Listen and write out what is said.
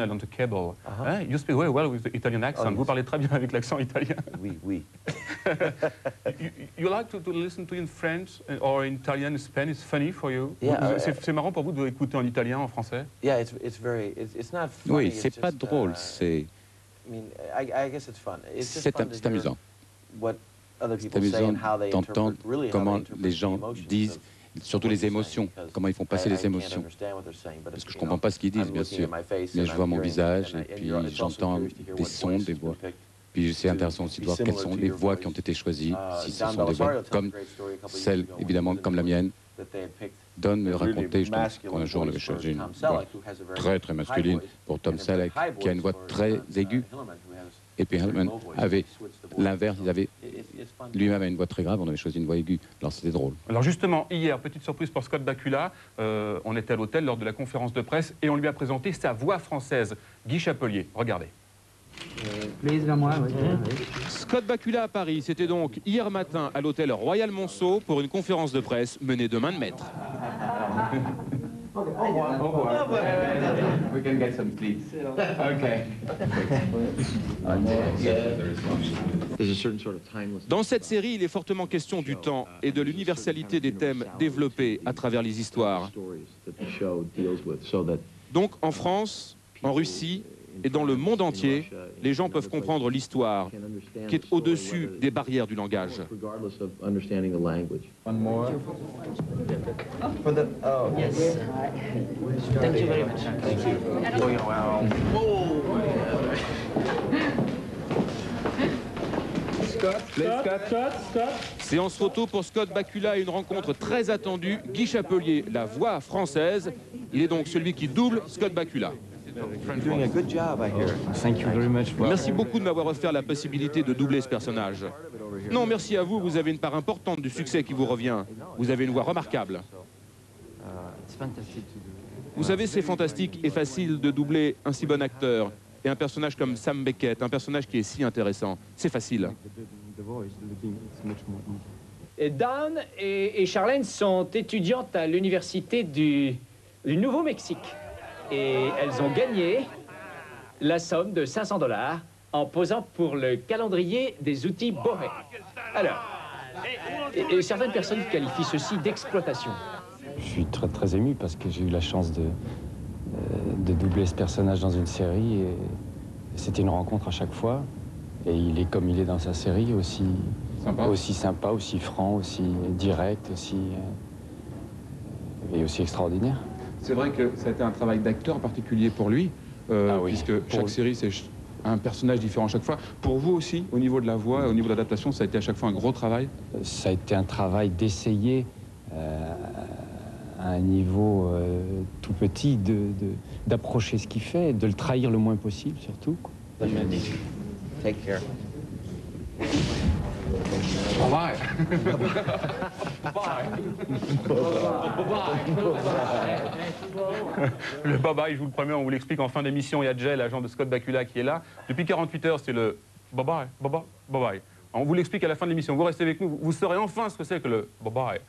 on the cable. You speak very well with the Italian accent. Vous parlez très bien avec l'accent italien. Oui, oui. You like to listen to in French or in Italian, Spanish? It's funny for you? Yeah, c'est marrant pour vous de écouter en italien, en français? Yeah, it's not funny. Oui, c'est pas drôle, c'est amusant. C'est amusant d'entendre comment les gens disent, surtout les émotions, comment ils font passer les émotions. Parce que je ne comprends pas ce qu'ils disent, bien sûr, mais je vois mon visage et puis j'entends des sons, des voix. Puis c'est intéressant aussi de voir quelles sont les voix qui ont été choisies, si ce sont des voix comme celles, évidemment, comme la mienne. Don me racontait, je pense qu'un jour on avait choisi une voix très très masculine pour Tom Selleck, qui a une voix très aiguë. Et puis Hellman avait l'inverse, il avait lui-même une voix très grave, on avait choisi une voix aiguë. Alors c'était drôle. Alors justement, hier, petite surprise pour Scott Bakula, on était à l'hôtel lors de la conférence de presse et on lui a présenté sa voix française, Guy Chapelier. Regardez. Vers moi, oui. Scott Bakula à Paris, c'était donc hier matin à l'hôtel Royal Monceau pour une conférence de presse menée de main de maître. We can get some sleep. Okay. Dans cette série, il est fortement question du temps et de l'universalité des thèmes développés à travers les histoires. Donc en France, en Russie et dans le monde entier, les gens peuvent comprendre l'histoire qui est au-dessus des barrières du langage. One more. Yes. Thank you very much. Thank you. Séance photo pour Scott Bakula et une rencontre très attendue. Guy Chapelier, la voix française. Il est donc celui qui double Scott Bakula. Merci beaucoup de m'avoir offert la possibilité de doubler ce personnage. Non, merci à vous, vous avez une part importante du succès qui vous revient. Vous avez une voix remarquable. Vous savez, c'est fantastique et facile de doubler un si bon acteur et un personnage comme Sam Beckett, un personnage qui est si intéressant. C'est facile. Dawn et Charlène sont étudiantes à l'université du Nouveau-Mexique. Et elles ont gagné la somme de 500 $ en posant pour le calendrier des outils Bohe. Alors, et certaines personnes qualifient ceci d'exploitation. Je suis très très ému parce que j'ai eu la chance de doubler ce personnage dans une série et c'était une rencontre à chaque fois. Et il est comme il est dans sa série, aussi sympa, aussi franc, aussi direct, et aussi extraordinaire. C'est vrai que ça a été un travail d'acteur particulier pour lui, puisque chaque série, c'est un personnage différent à chaque fois. Pour vous aussi, au niveau de la voix, au niveau de l'adaptation, ça a été à chaque fois un gros travail? Ça a été un travail d'essayer, à un niveau tout petit, d'approcher ce qu'il fait, de le trahir le moins possible, surtout. Take care. Bye-bye. Le bye-bye, je vous le promets, on vous l'explique en fin d'émission. Il y a Jay, l'agent de Scott Bakula, qui est là. Depuis 48 heures, c'est le bye-bye, bye-bye, bye-bye. On vous l'explique à la fin de l'émission. Vous restez avec nous, vous saurez enfin ce que c'est que le bye-bye.